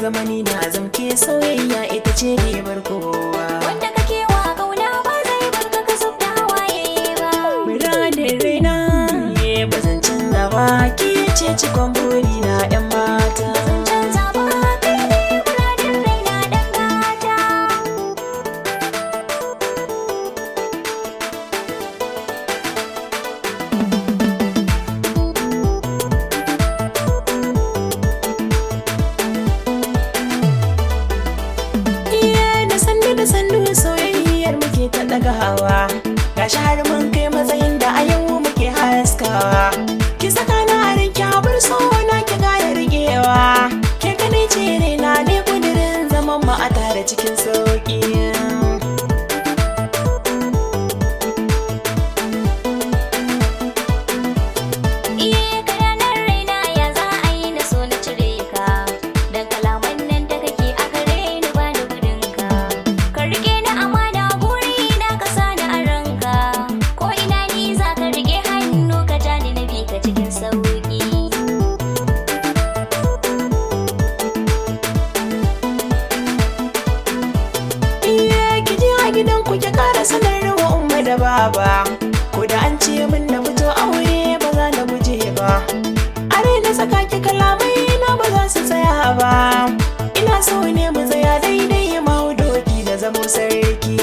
zamani na zamke soyayya ita ce ribar kowa. Wanda kake wa kauna ba zai barka ka zub da hawaye ba. Muradin raina ba zan canza ba, ke ce cikon buri na 'yan mata. Zan canza ba, kai ne muradin raina dan gata. Da sannu soyayyar muke ta ɗagawa, gashi har mun kai matsayin da a yau muke haskawa. Ki saka na ranki bar so na ki gane rigewa, ke kadai ce raina ne kudirin zaman mu a tare cikin sauki. Gidan ku ki kara sanar wa umma da baba, ko da an ce min na fito aure ba za na guje ba. A raina saka ki kalamai na ba za su tsaya ba, ina so ne mu tsaya daidai ma doki da zamo sarki.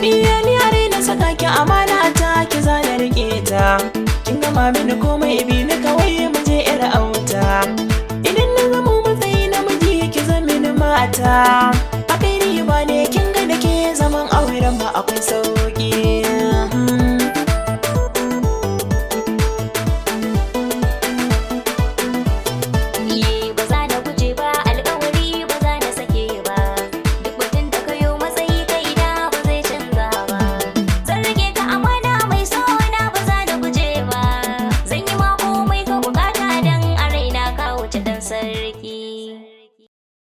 Ni are na saka ki amana ta ki zana rike ta, kin gama mini komai bi ni kawai mu je yar auta. Idan na zama matsayi namiji ki zama mini mata, akai riba ne kin ga da ke zaman auren ba akwai sau.